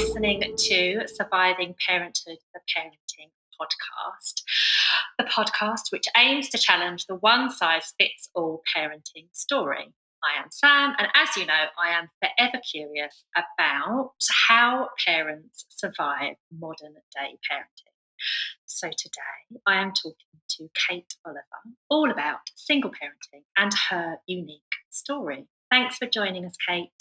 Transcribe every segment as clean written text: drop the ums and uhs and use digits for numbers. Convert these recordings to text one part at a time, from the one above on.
listening to Surviving Parenthood, the Parenting Podcast, the podcast which aims to challenge the one-size-fits-all parenting story. I am Sam, and as you know, I am forever curious about how parents survive modern day parenting. So today I am talking to Kate Oliver all about single parenting and her unique story. Thanks for joining us, Kate.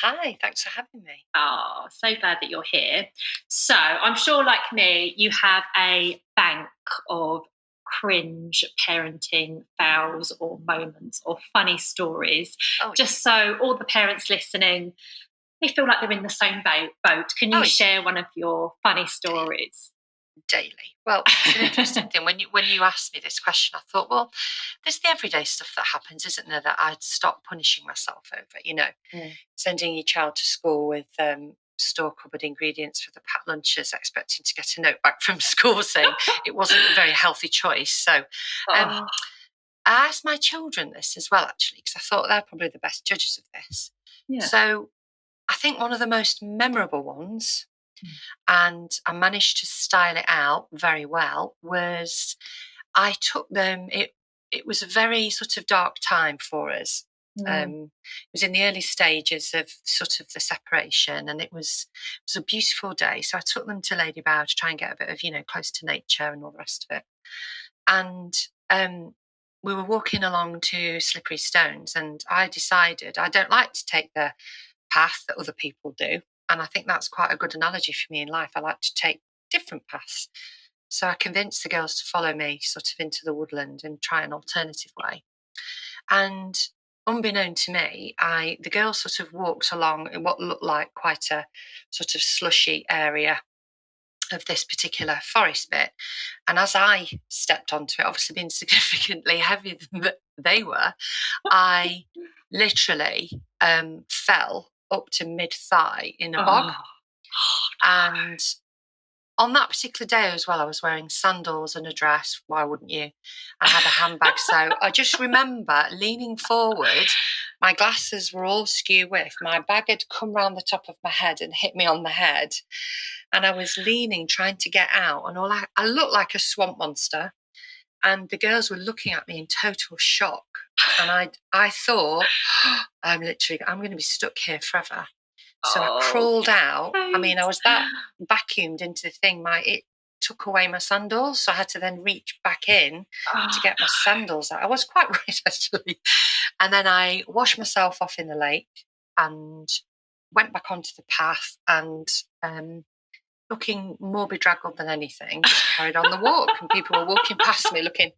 Hi, thanks for having me. Oh, so glad that you're here. So I'm sure, like me, you have a bank of cringe parenting fails or moments or funny stories, just so all the parents listening, they feel like they're in the same boat. Can you share one of your funny stories? Daily. Well, it's an interesting thing. When you asked me this question, I thought, well, there's the everyday stuff that happens, isn't there, that I'd stop punishing myself over, sending your child to school with store cupboard ingredients for the packed lunches, expecting to get a note back from school saying it wasn't a very healthy choice. So I asked my children this as well, actually, because I thought they're probably the best judges of this. Yeah. So I think one of the most memorable ones, and I managed to style it out very well, was I took them, it was a very sort of dark time for us. It was in the early stages of sort of the separation, and it was a beautiful day. So I took them to Lady Bow to try and get a bit of, close to nature and all the rest of it. And we were walking along to Slippery Stones, and I decided I don't like to take the path that other people do. And I think that's quite a good analogy for me in life. I like to take different paths. So I convinced the girls to follow me sort of into the woodland and try an alternative way. And unbeknown to me, the girls sort of walked along in what looked like quite a sort of slushy area of this particular forest bit. And as I stepped onto it, obviously being significantly heavier than they were, I literally fell up to mid-thigh in a bog. And on that particular day as well, I was wearing sandals and a dress. Why wouldn't you? I had a handbag. So I just remember leaning forward. My glasses were all skew with. My bag had come round the top of my head and hit me on the head. And I was leaning, trying to get out. And I looked like a swamp monster. And the girls were looking at me in total shock. And I thought, I'm going to be stuck here forever. So I crawled out. I mean, I was that vacuumed into the thing. It took away my sandals. So I had to then reach back in to get my sandals out. I was quite worried, actually. And then I washed myself off in the lake and went back onto the path and looking more bedraggled than anything, just carried on the walk. And people were walking past me looking.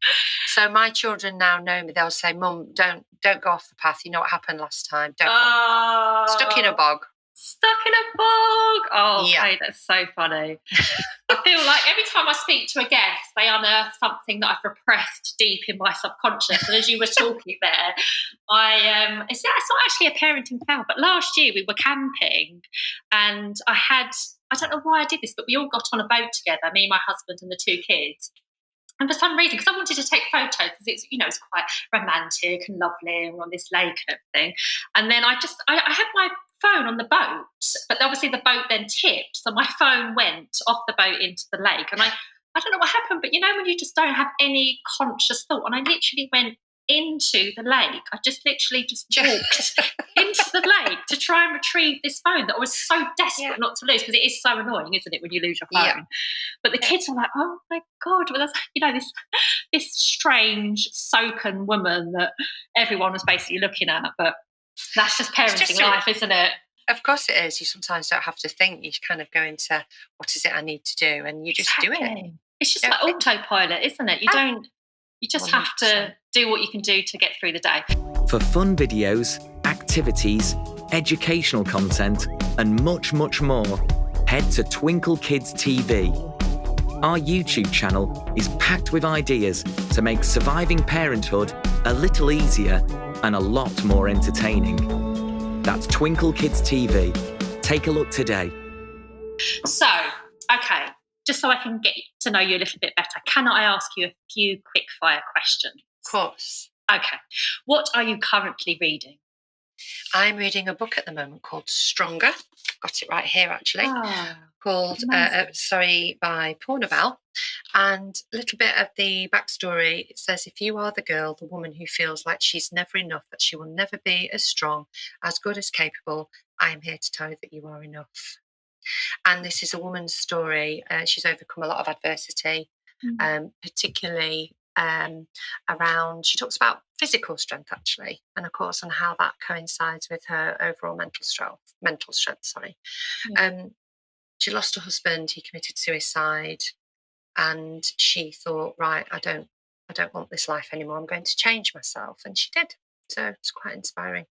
So my children now know me. They'll say, Mum, don't go off the path. You know what happened last time. Don't go off the path. Stuck in a bog. Stuck in a bog. Oh, yeah. Hey, that's so funny. I feel like every time I speak to a guest, they unearth something that I've repressed deep in my subconscious. And as you were talking there, it's not actually a parenting fail, but last year we were camping and I don't know why I did this, but we all got on a boat together, me, my husband and the two kids. And for some reason, because I wanted to take photos, because it's quite romantic and lovely, and we're on this lake and everything. And then I had my phone on the boat, but obviously the boat then tipped, so my phone went off the boat into the lake. And I don't know what happened, but when you just don't have any conscious thought, and I literally went into the lake. I just literally walked into the lake to try and retrieve this phone that I was so desperate not to lose, because it is so annoying, isn't it, when you lose your phone? Yeah. But the kids are like, oh my God, well, that's, this strange Socan woman that everyone was basically looking at. But that's just parenting life, isn't it? Of course it is. You sometimes don't have to think. You kind of go into, what is it I need to do? And you just do it. It's just like autopilot, isn't it? You just 100%. Have to do what you can do to get through the day. For fun videos, activities, educational content, and much, much more, head to Twinkle Kids TV. Our YouTube channel is packed with ideas to make surviving parenthood a little easier and a lot more entertaining. That's Twinkle Kids TV. Take a look today. So, okay, just so I can get to know you a little bit better, can I ask you a few quick fire questions? Of course. Okay. What are you currently reading? I'm reading a book at the moment called Stronger got it right here actually. Called by Pornabel. And a little bit of the backstory. It says, if you are the girl, the woman who feels like she's never enough, that she will never be as strong, as good, as capable, I am here to tell you that you are enough. And this is a woman's story. She's overcome a lot of adversity, particularly around, she talks about physical strength actually, and of course, and how that coincides with her overall mental strength. She lost her husband, he committed suicide, and she thought, right, I don't want this life anymore. I'm going to change myself, and she did. So it's quite inspiring.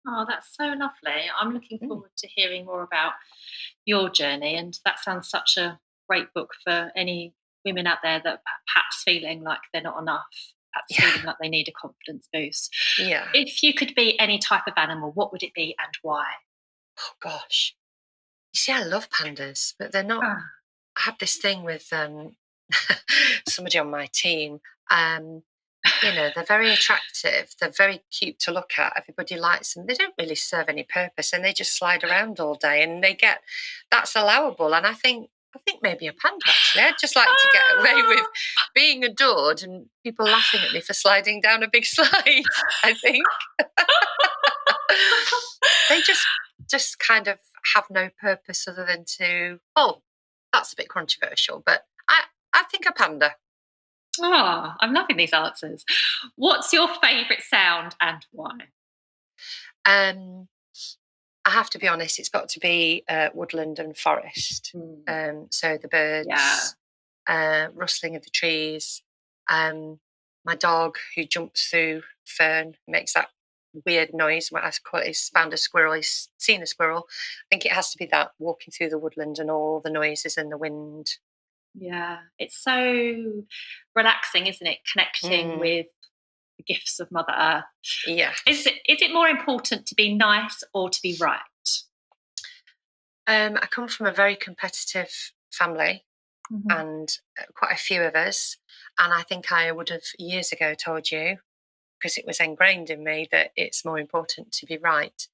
Oh, that's so lovely. I'm looking forward to hearing more about your journey, and that sounds such a great book for any women out there that perhaps feeling like they're not enough, perhaps feeling like they need a confidence boost. Yeah. If you could be any type of animal, what would it be and why? Oh gosh. You see, I love pandas, but they're not. I have this thing with somebody on my team. They're very attractive. They're very cute to look at. Everybody likes them. They don't really serve any purpose, and they just slide around all day. And that's allowable. And I think maybe a panda. Actually, I'd just like to get away with being adored and people laughing at me for sliding down a big slide. I think they just kind of have no purpose other than to. Oh, that's a bit controversial, but I think a panda. Oh, I'm loving these answers. What's your favourite sound and why? I have to be honest, it's got to be woodland and forest. So the birds, rustling of the trees, my dog who jumps through fern, makes that weird noise. What I call it, he's found a squirrel, he's seen a squirrel. I think it has to be that, walking through the woodland and all the noises and the wind. Yeah, it's so relaxing, isn't it? Connecting with the gifts of Mother Earth. Yeah. Is it more important to be nice or to be right? I come from a very competitive family, and quite a few of us. And I think I would have years ago told you, because it was ingrained in me, that it's more important to be right.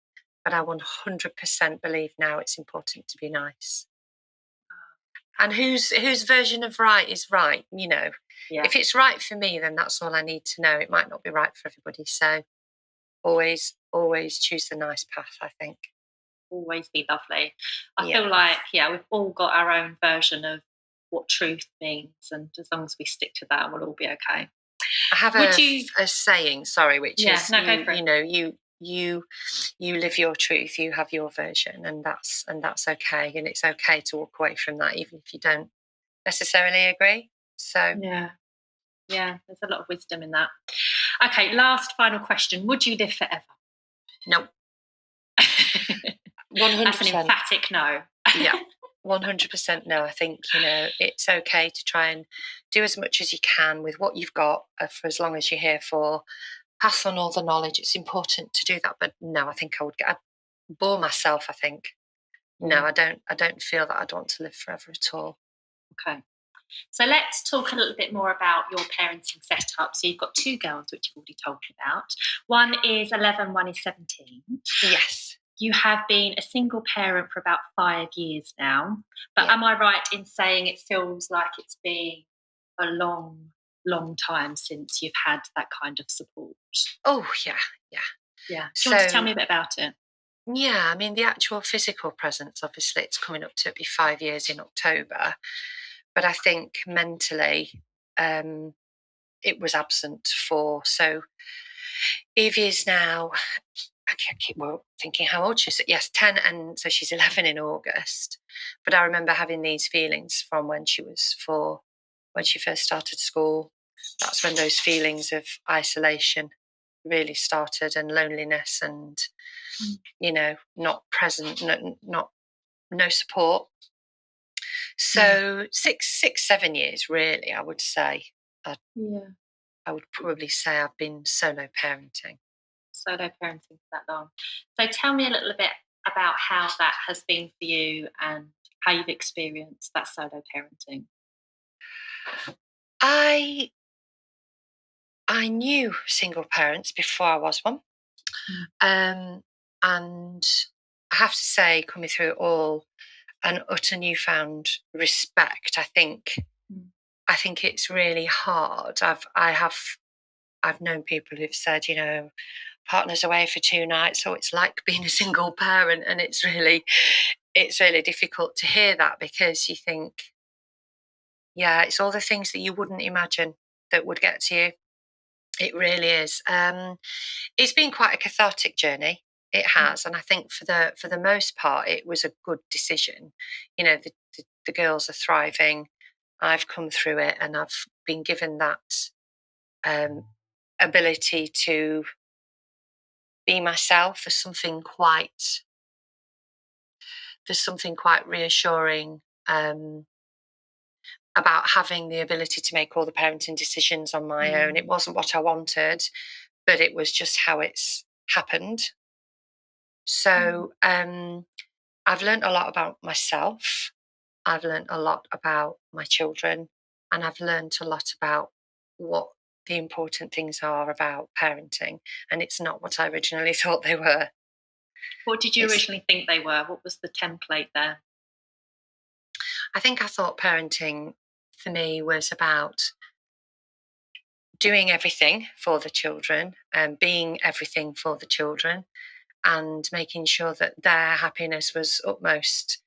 But I 100% believe now it's important to be nice. And whose version of right is right, If it's right for me, then that's all I need to know. It might not be right for everybody. So always choose the nice path, I think. Always be lovely. I feel like, we've all got our own version of what truth means. And as long as we stick to that, we'll all be okay. I have a saying, which is, go for it. You live your truth, you have your version, and that's okay. And it's okay to walk away from that, even if you don't necessarily agree. So yeah, there's a lot of wisdom in that. Okay, final question. Would you live forever? No. 100%. That's an emphatic no. Yeah, 100% no. I think, it's okay to try and do as much as you can with what you've got for as long as you're here for. Pass on all the knowledge. It's important to do that. But no, I think I'd bore myself, I think. No, I don't feel that I'd want to live forever at all. Okay. So let's talk a little bit more about your parenting setup. So you've got two girls, which you've already told me about. One is 11, one is 17. Yes. You have been a single parent for about 5 years now. But am I right in saying it feels like it's been a long time since you've had that kind of support? Oh, yeah. Do you want to tell me a bit about it? Yeah, I mean, the actual physical presence, obviously, it's coming up to be 5 years in October. But I think mentally, it was absent for. So Evie is now, I keep thinking how old she is. Yes, 10, and so she's 11 in August. But I remember having these feelings from when she was 4, when she first started school. That's when those feelings of isolation really started, and loneliness, and not present, no support. So 6-7 years, really, I would say. I would probably say I've been solo parenting for that long. So tell me a little bit about how that has been for you and how you've experienced that solo parenting. I knew single parents before I was one. And I have to say, coming through it all, an utter newfound respect. I think it's really hard. I've known people who've said, you know, partner's away for 2 nights, so it's like being a single parent, and it's really difficult to hear that, because you think, yeah, it's all the things that you wouldn't imagine that would get to you. It really is. It's been quite a cathartic journey. It has, and I think for the most part, it was a good decision. You know, the girls are thriving. I've come through it, and I've been given that ability to be myself. There's something quite reassuring about having the ability to make all the parenting decisions on my own. It wasn't what I wanted, but it was just how it's happened. So I've learned a lot about myself. I've learned a lot about my children, and I've learned a lot about what the important things are about parenting. And it's not what I originally thought they were. What did you originally think they were? What was the template there? I think I thought parenting for me was about doing everything for the children and being everything for the children, and making sure that their happiness was the most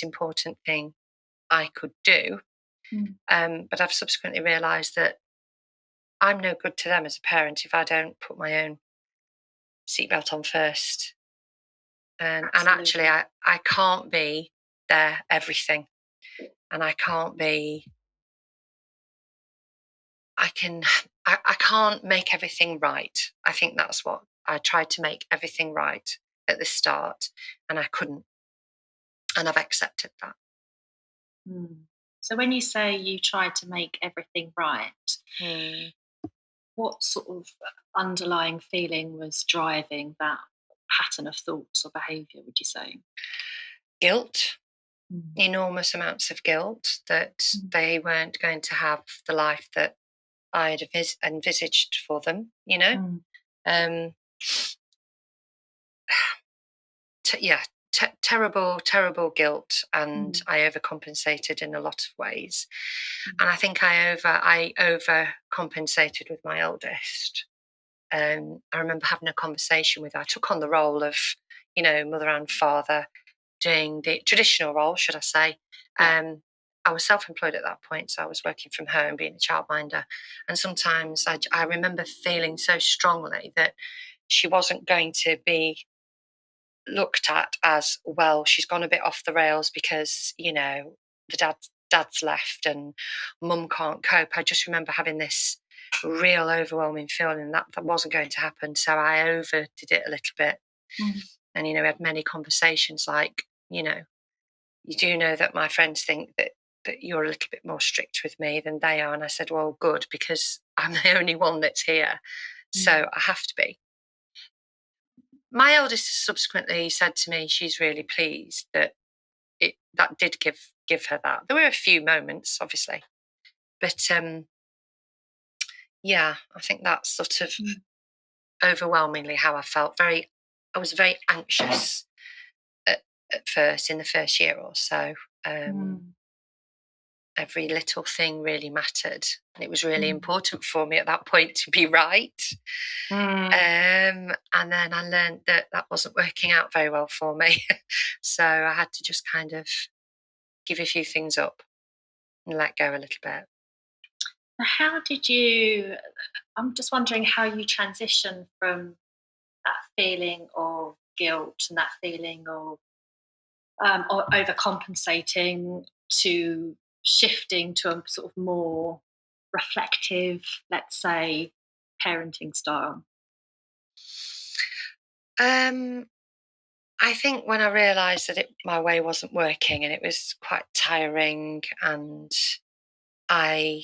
important thing I could do. But I've subsequently realised that I'm no good to them as a parent if I don't put my own seatbelt on first. And actually, I can't be their everything. And I can't make everything right. I think that's what I tried to make everything right at the start, and I couldn't. And I've accepted that. So when you say you tried to make everything right, what sort of underlying feeling was driving that pattern of thoughts or behaviour, would you say? Guilt. Enormous amounts of guilt that they weren't going to have the life that I'd envisaged for them, you know? Terrible guilt, and I overcompensated in a lot of ways. And I think I overcompensated with my eldest. I remember having a conversation I took on the role of, you know, mother and father, doing the traditional role, should I say. I was self-employed at that point, so I was working from home, being a childminder. And sometimes I remember feeling so strongly that she wasn't going to be looked at as, well, she's gone a bit off the rails because, you know, the dad's left and mum can't cope. I just remember having this real overwhelming feeling that wasn't going to happen. So I overdid it a little bit. And, you know, we had many conversations like, you know, you do know that my friends think that you're a little bit more strict with me than they are. And I said, well, good, because I'm the only one that's here. So I have to be. My eldest subsequently said to me she's really pleased that that did give her that. There were a few moments, obviously. But yeah, I think that's sort of overwhelmingly how I felt. I was very anxious at first, in the first year or so. Every little thing really mattered. And it was really important for me at that point to be right. And then I learned that wasn't working out very well for me. So I had to just kind of give a few things up and let go a little bit. I'm just wondering how you transition from that feeling of guilt and that feeling of or overcompensating to shifting to a sort of more reflective, let's say, parenting style? I think when I realised that my way wasn't working and it was quite tiring, and I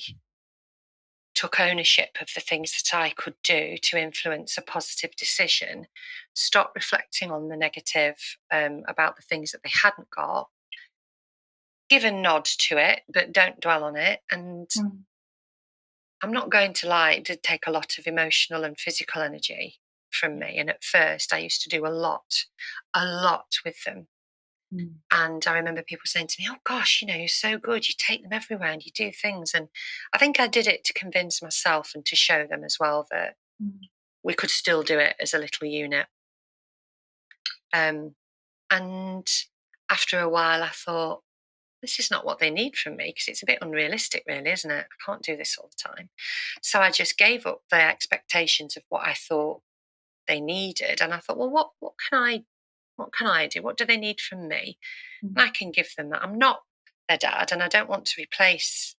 took ownership of the things that I could do to influence a positive decision, stop reflecting on the negative about the things that they hadn't got, give a nod to it, but don't dwell on it. And I'm not going to lie, it did take a lot of emotional and physical energy from me. And at first, I used to do a lot with them. And I remember people saying to me, oh gosh, you're so good. You take them everywhere and you do things. And I think I did it to convince myself and to show them as well that we could still do it as a little unit. And after a while, I thought, this is not what they need from me, because it's a bit unrealistic, really, isn't it? I can't do this all the time. So I just gave up their expectations of what I thought they needed. And I thought, well, what can I do? What do they need from me? And I can give them that. I'm not their dad, and I don't want to replace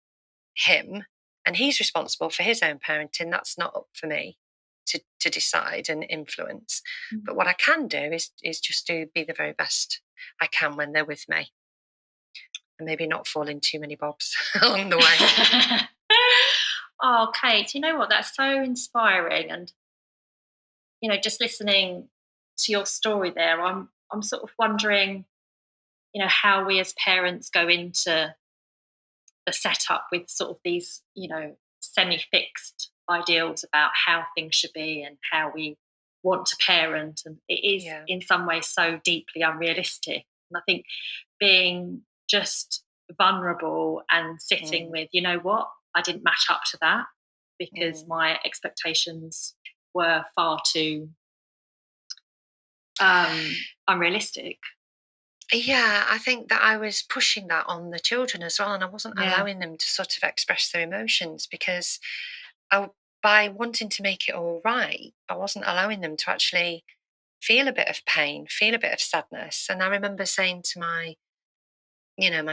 him. And he's responsible for his own parenting. That's not up for me to decide and influence. But what I can do is just be the very best I can when they're with me. And maybe not fall in too many bogs along the way. Oh, Kate, you know what? That's so inspiring. And, just listening to your story there, I'm sort of wondering, how we as parents go into the setup with sort of these, semi-fixed ideals about how things should be and how we want to parent. And it is in some ways so deeply unrealistic. And I think being just vulnerable and sitting with, what, I didn't match up to that because my expectations were far too unrealistic. Yeah, I think that I was pushing that on the children as well, and I wasn't allowing them to sort of express their emotions, because by wanting to make it all right, I wasn't allowing them to actually feel a bit of pain, feel a bit of sadness. And I remember saying to my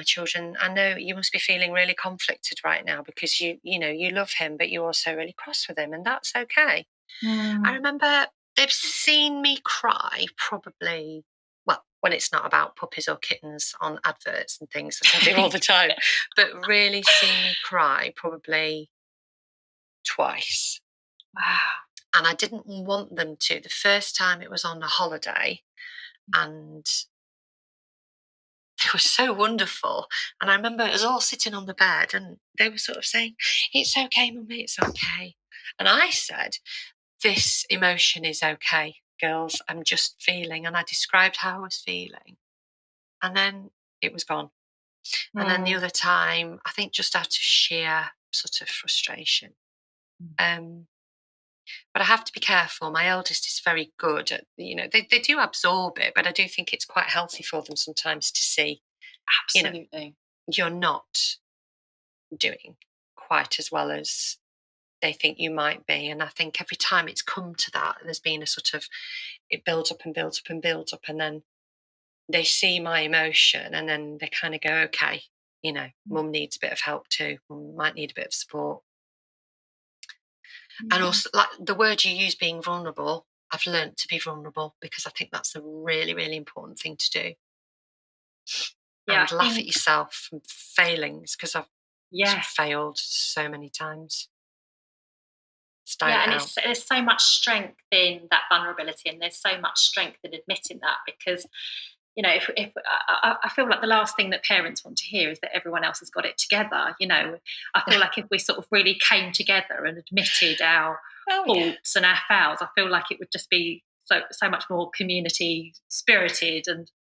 children, I know you must be feeling really conflicted right now because you love him, but you're also really cross with him, and that's okay. I remember they've seen me cry probably, well, when it's not about puppies or kittens on adverts and things that I do all the time, but really seen me cry probably twice. Wow. And I didn't want them to. The first time it was on a holiday, and it was so wonderful. And I remember us all sitting on the bed and they were sort of saying, it's okay, Mummy, it's okay. And I said, this emotion is okay, girls, I'm just feeling. And I described how I was feeling. And then it was gone. And then the other time, I think just out of sheer sort of frustration. But I have to be careful. My eldest is very good at, they do absorb it, but I do think it's quite healthy for them sometimes to see, absolutely, you're not doing quite as well as they think you might be. And I think every time it's come to that, there's been a sort of, it builds up and builds up and builds up. And then they see my emotion and then they kind of go, okay, Mum needs a bit of help too. Mum might need a bit of support. And also, like the word you use, being vulnerable, I've learned to be vulnerable because I think that's a really, really important thing to do. And laugh at yourself from failings, because I've failed so many times. And there's so much strength in that vulnerability, and there's so much strength in admitting that, because if I feel like the last thing that parents want to hear is that everyone else has got it together. I feel like if we sort of really came together and admitted our faults and our fouls, I feel like it would just be so much more community spirited and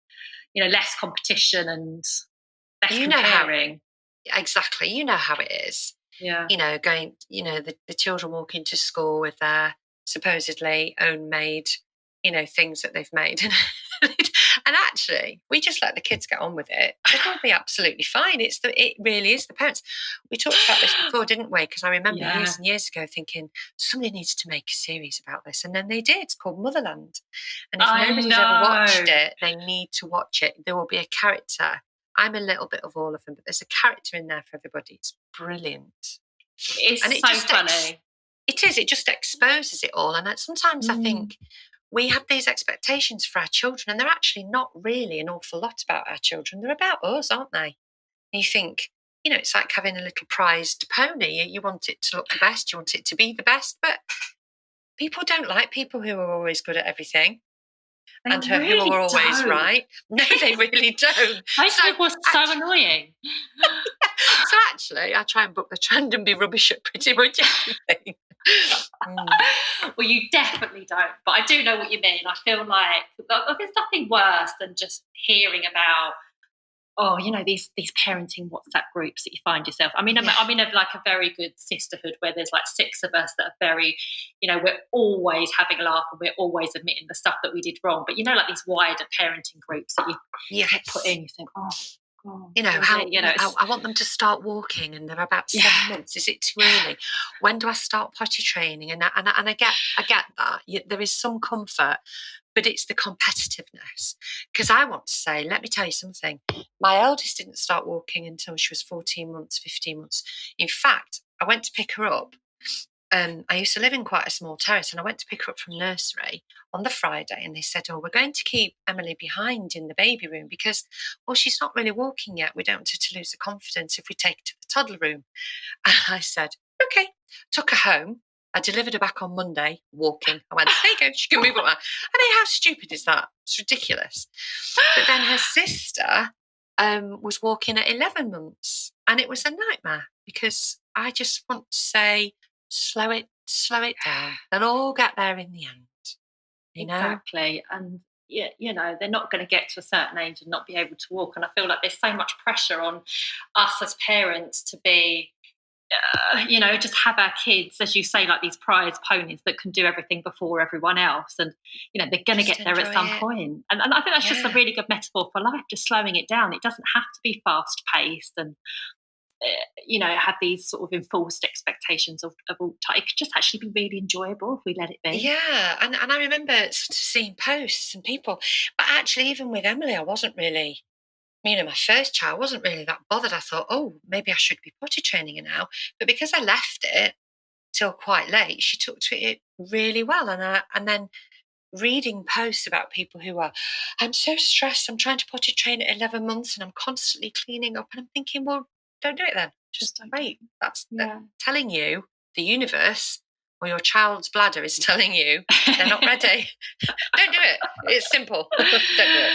less competition and less comparing. Exactly, you know how it is. Yeah. Going, the children walk into school with their supposedly own made, things that they've made. And actually, we just let the kids get on with it. It'll be absolutely fine. It really is the parents. We talked about this before, didn't we? Because I remember years and years ago thinking, somebody needs to make a series about this. And then they did. It's called Motherland. And if nobody's ever watched it, they need to watch it. There will be a character. I'm a little bit of all of them, but there's a character in there for everybody. It's brilliant. It's so funny. It is. It just exposes it all. And sometimes I think we have these expectations for our children, and they're actually not really an awful lot about our children. They're about us, aren't they? And you think, it's like having a little prized pony. You want it to look the best. You want it to be the best. But people don't like people who are always good at everything. And who are always right. No, they really don't. Those people are so annoying. So actually, I try and book the trend and be rubbish at pretty much everything. Well, you definitely don't, but I do know what you mean. I feel like there's nothing worse than just hearing about, these parenting WhatsApp groups that you find yourself. I mean, I'm in like a very good sisterhood where there's like 6 of us that are very, we're always having a laugh and we're always admitting the stuff that we did wrong. But like these wider parenting groups that you put in, you think, oh. I want them to start walking, and they're about 7 months. Is it too early? When do I start potty training? And I get that. There is some comfort, but it's the competitiveness. Because I want to say, let me tell you something. My eldest didn't start walking until she was 14 months, 15 months. In fact, I went to pick her up. I used to live in quite a small terrace, and I went to pick her up from nursery on the Friday, and they said, we're going to keep Emily behind in the baby room because, she's not really walking yet. We don't want her to lose the confidence if we take her to the toddler room. And I said, okay, took her home. I delivered her back on Monday, walking. I went, there you go, she can move up now. I mean, how stupid is that? It's ridiculous. But then her sister was walking at 11 months, and it was a nightmare because I just want to say, slow it down. They'll all get there in the end. Exactly. And they're not going to get to a certain age and not be able to walk. And I feel like there's so much pressure on us as parents to be, just have our kids, as you say, like these prize ponies that can do everything before everyone else. And, they're going to get there at some point. And I think that's just a really good metaphor for life, just slowing it down. It doesn't have to be fast paced and, have these sort of enforced expectations of all time. It could just actually be really enjoyable if we let it be. Yeah, and I remember sort of seeing posts and people, but actually even with Emily, I wasn't really, my first child, wasn't really that bothered. I thought, maybe I should be potty training her now. But because I left it till quite late, she took to it really well. And then reading posts about people who are, I'm so stressed, I'm trying to potty train at 11 months and I'm constantly cleaning up. And I'm thinking, well, don't do it then. Just wait. That's telling you, the universe or your child's bladder is telling you they're not ready. Don't do it. It's simple. Don't do it.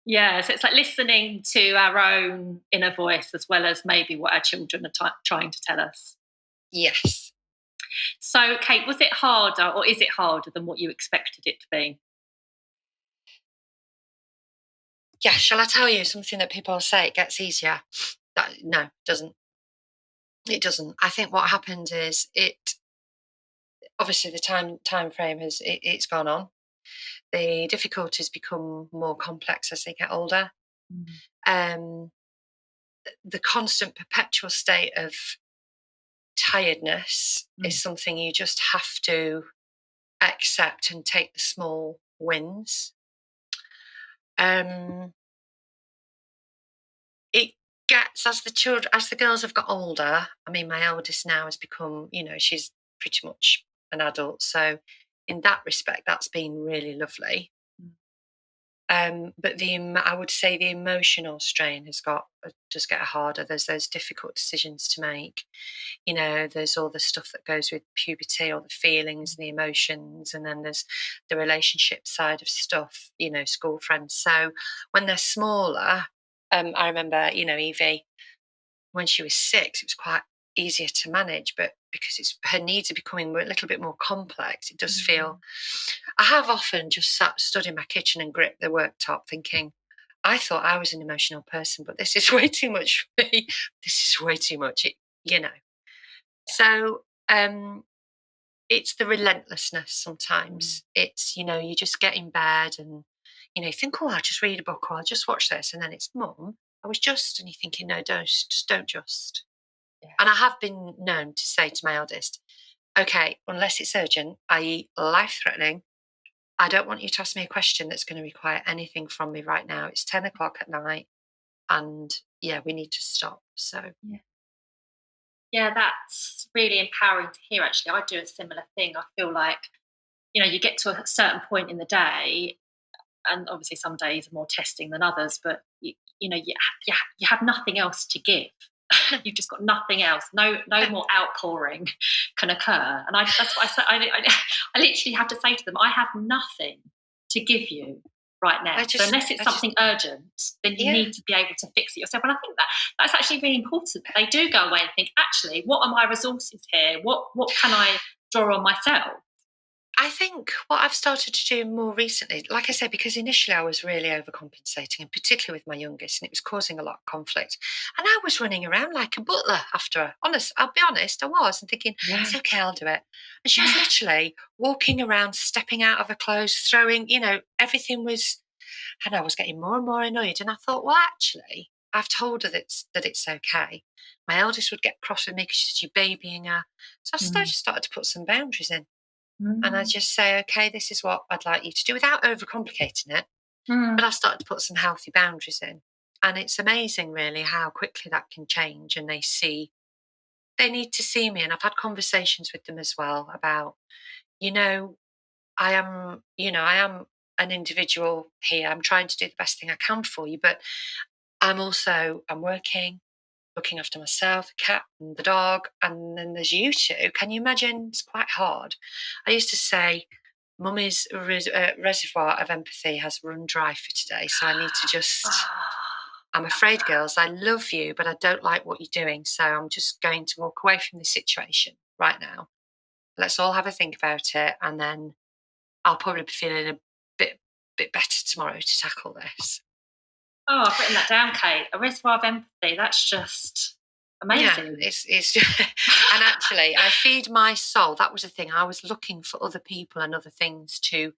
Yeah, so it's like listening to our own inner voice as well as maybe what our children are trying to tell us. Yes. So, Kate, was it harder or is it harder than what you expected it to be? Yeah, shall I tell you something that people say it gets easier? No, it doesn't. It doesn't. I think what happened is obviously the time frame it's gone on. The difficulties become more complex as they get older. The constant perpetual state of tiredness is something you just have to accept and take the small wins. It gets, as the girls have got older, I mean, my eldest now has become, she's pretty much an adult. So in that respect, that's been really lovely. But I would say the emotional strain does get harder. There's those difficult decisions to make. There's all the stuff that goes with puberty, all the feelings and the emotions, and then there's the relationship side of stuff, school friends. So when they're smaller, I remember, Evie, when she was 6, it was quite easier to manage, but because her needs are becoming a little bit more complex, it does feel. I have often just stood in my kitchen and gripped the worktop thinking, I thought I was an emotional person, but this is way too much for me. This is way too much, So it's the relentlessness sometimes. It's, you just get in bed and, you think, I'll just read a book or I'll just watch this. And then it's, Mum, I was just, and you're thinking, no, don't just. Yeah. And I have been known to say to my eldest, okay, unless it's urgent, i.e. life-threatening, I don't want you to ask me a question that's going to require anything from me right now. It's 10 o'clock at night and we need to stop. So, yeah, that's really empowering to hear, actually. I do a similar thing. I feel like, you get to a certain point in the day, and obviously some days are more testing than others, but, you have nothing else to give. You've just got nothing else. No more outpouring can occur. And that's what I say. I literally have to say to them, I have nothing to give you right now. So unless it's something urgent, then you need to be able to fix it yourself. And I think that's actually really important. They do go away and think, actually, what are my resources here? What can I draw on myself. I think what I've started to do more recently, like I said, because initially I was really overcompensating, and particularly with my youngest, and it was causing a lot of conflict. And I was running around like a butler after her. I'll be honest, I was, and thinking, it's okay, I'll do it. And she was literally walking around, stepping out of her clothes, throwing, everything was, and I was getting more and more annoyed. And I thought, well, actually, I've told her that it's okay. My eldest would get cross with me because she's you babying her. So I just started to put some boundaries in. And I just say, okay, this is what I'd like you to do without overcomplicating it. But I started to put some healthy boundaries in. And it's amazing, really, how quickly that can change. And they need to see me. And I've had conversations with them as well about, I am an individual here. I'm trying to do the best thing I can for you. But I'm working, looking after myself, the cat and the dog, and then there's you two. Can you imagine? It's quite hard. I used to say, Mummy's reservoir of empathy has run dry for today, so I need to just... I'm afraid, girls, I love you, but I don't like what you're doing, so I'm just going to walk away from this situation right now. Let's all have a think about it, and then I'll probably be feeling a bit better tomorrow to tackle this. Oh, I've written that down, Kate. A reservoir of empathy. That's just amazing. Yeah, it's just, and actually, I feed my soul. That was the thing. I was looking for other people and other things to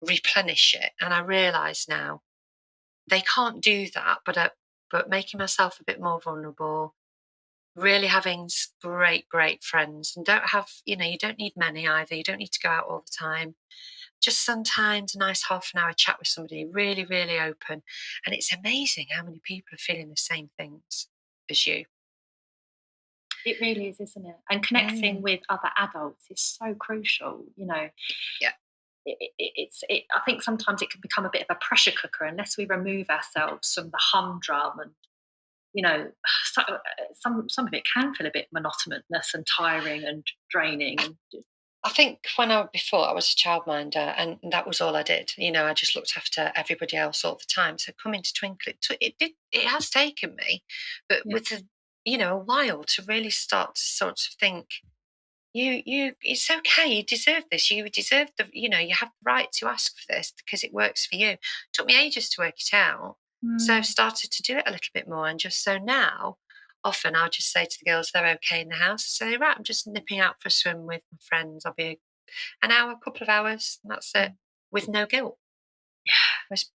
replenish it, and I realise now they can't do that. But making myself a bit more vulnerable, really having great friends, and you don't need many either. You don't need to go out all the time. Just sometimes a nice half an hour chat with somebody, really, really open. And it's amazing how many people are feeling the same things as you. It really is, isn't it? And connecting with other adults is so crucial, Yeah. I think sometimes it can become a bit of a pressure cooker unless we remove ourselves from the humdrum and, some of it can feel a bit monotonous and tiring and draining. I think before I was a childminder, and that was all I did. I just looked after everybody else all the time. So coming to Twinkle, it has taken me, but with a while to really start to sort of think, it's okay. You deserve this. You deserve you have the right to ask for this because it works for you. It took me ages to work it out. So I've started to do it a little bit more, and just so now, often I'll just say to the girls they're okay in the house. Say, right, I'm just nipping out for a swim with my friends. I'll be an hour, a couple of hours, and that's it, with no guilt.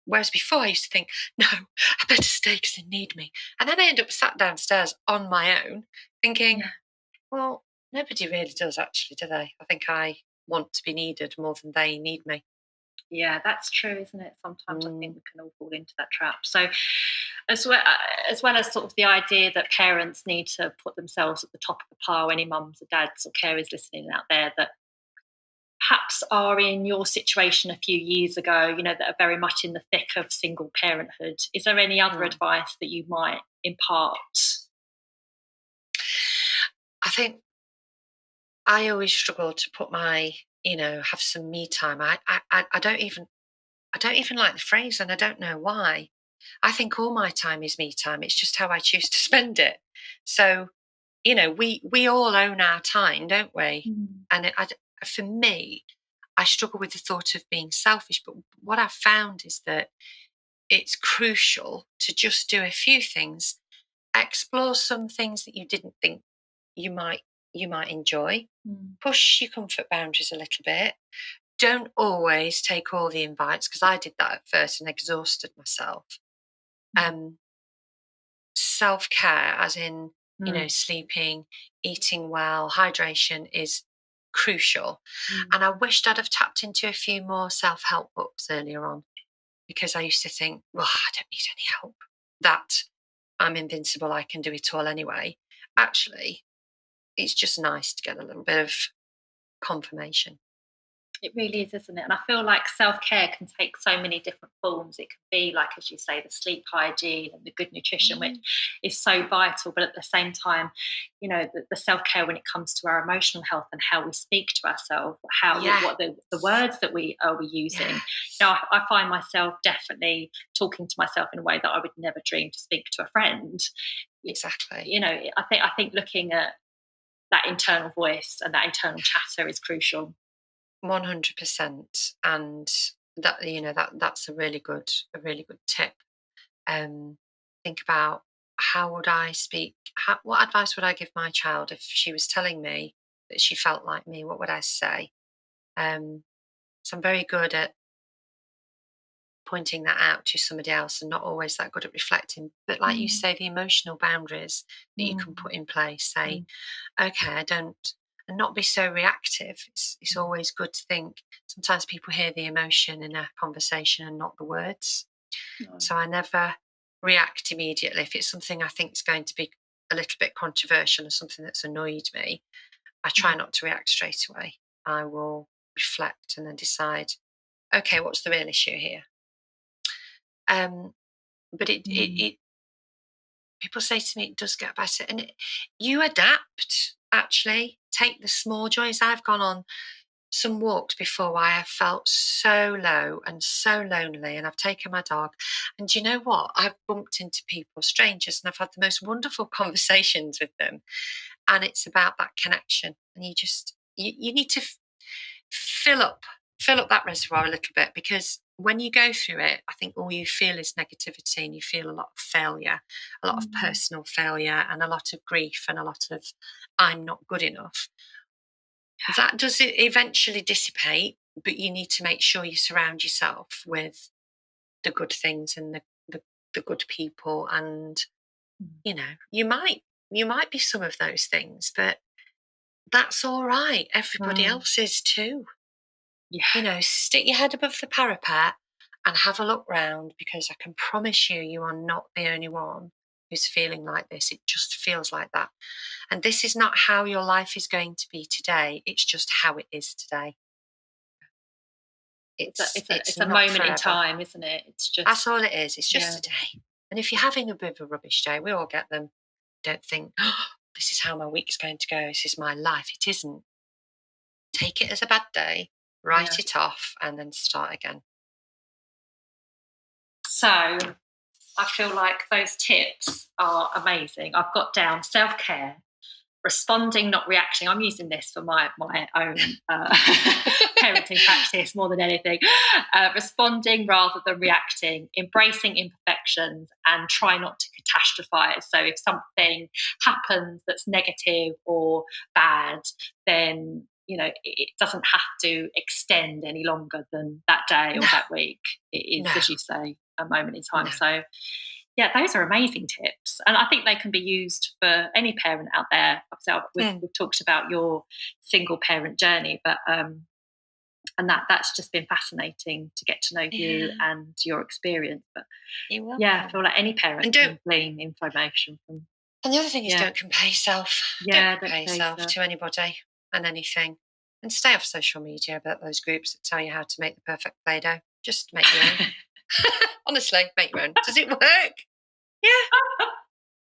Whereas before I used to think, no, I better stay because they need me. And then I end up sat downstairs on my own thinking, well, nobody really does actually, do they? I think I want to be needed more than they need me. Yeah, that's true, isn't it? Sometimes I think we can all fall into that trap. So as well as sort of the idea that parents need to put themselves at the top of the pile, any mums or dads or carers listening out there that perhaps are in your situation a few years ago, that are very much in the thick of single parenthood. Is there any other advice that you might impart? I think I always struggle to put my, have some me time. I don't even like the phrase, and I don't know why. I think all my time is me time. It's just how I choose to spend it. So, we all own our time, don't we? And for me, I struggle with the thought of being selfish. But what I've found is that it's crucial to just do a few things, explore some things that you didn't think you might enjoy, push your comfort boundaries a little bit. Don't always take all the invites, because I did that at first and exhausted myself. Self-care, as in, sleeping, eating well, hydration is crucial. And I wished I'd have tapped into a few more self-help books earlier on, because I used to think, well, I don't need any help. That I'm invincible, I can do it all anyway. Actually, it's just nice to get a little bit of confirmation. It really is, isn't it? And I feel like self-care can take so many different forms. It can be, like, as you say, the sleep hygiene and the good nutrition, which is so vital. But at the same time, the self-care when it comes to our emotional health and how we speak to ourselves, what the words that we are using. I find myself definitely talking to myself in a way that I would never dream to speak to a friend. Exactly. I think looking at that internal voice and that internal chatter is crucial. 100%. And that's a really good tip. Think about, how would I speak? What advice would I give my child if she was telling me that she felt like me? What would I say? So I'm very good at pointing that out to somebody else and not always that good at reflecting. But like you say, the emotional boundaries that you can put in place, say, okay, and not be so reactive. It's always good to think. Sometimes people hear the emotion in a conversation and not the words. No. So I never react immediately. If it's something I think is going to be a little bit controversial or something that's annoyed me, I try not to react straight away. I will reflect and then decide, okay, what's the real issue here? But it people say to me, it does get better. And you adapt, actually. Take the small joys. I've gone on some walks before where I have felt so low and so lonely, and I've taken my dog. And you know what? I've bumped into people, strangers, and I've had the most wonderful conversations with them. And it's about that connection. And you need to fill up that reservoir a little bit, because when you go through it, I think all you feel is negativity, and you feel a lot of failure, a lot of personal failure, and a lot of grief, and a lot of I'm not good enough. That does eventually dissipate, but you need to make sure you surround yourself with the good things and the good people. And you might be some of those things, but that's all right. Everybody else is too. Yeah. Stick your head above the parapet and have a look round, because I can promise you are not the only one who's feeling like this. It just feels like that. And this is not how your life is going to be today. It's just how it is today. It's a moment forever. In time, isn't it? It's just, that's all it is. It's just a day. And if you're having a bit of a rubbish day, we all get them. Don't think, this is how my week's going to go. This is my life. It isn't. Take it as a bad day, write it off, and then start again. So I feel like those tips are amazing. I've got down self-care, responding, not reacting. I'm using this for my own parenting practice more than anything. Responding rather than reacting, embracing imperfections, and try not to catastrophize. So if something happens that's negative or bad, then it doesn't have to extend any longer than that day or that week. It is, as you say, a moment in time. So yeah, those are amazing tips. And I think they can be used for any parent out there. We've talked about your single parent journey, but and that's just been fascinating to get to know you and your experience. But I feel like any parent can glean information from. And the other thing is, don't compare yourself. Don't compare yourself to anybody and anything. And stay off social media about those groups that tell you how to make the perfect Play-Doh. Just make your own. Honestly, make your own. Does it work? Yeah.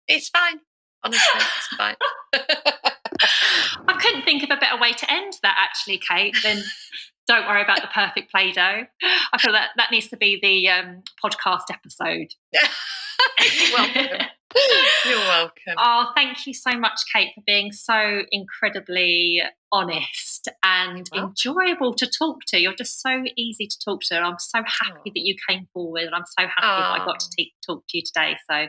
It's fine. Honestly, it's fine. I couldn't think of a better way to end that, actually, Kate, than don't worry about the perfect Play-Doh. I feel that needs to be the podcast episode. You're welcome. You're welcome. Oh, thank you so much, Kate, for being so incredibly honest and enjoyable to talk to. You're just so easy to talk to, and I'm so happy that you came forward, and I'm so happy that I got to talk to you today. So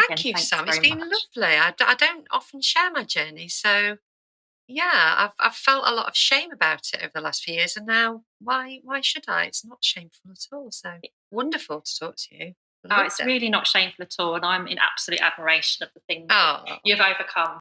thank you, Sam. It's been lovely. I don't often share my journey, so I've felt a lot of shame about it over the last few years, and now why should I? It's not shameful at all. So wonderful to talk to you. It's really not shameful at all, and I'm in absolute admiration of the things that you've overcome.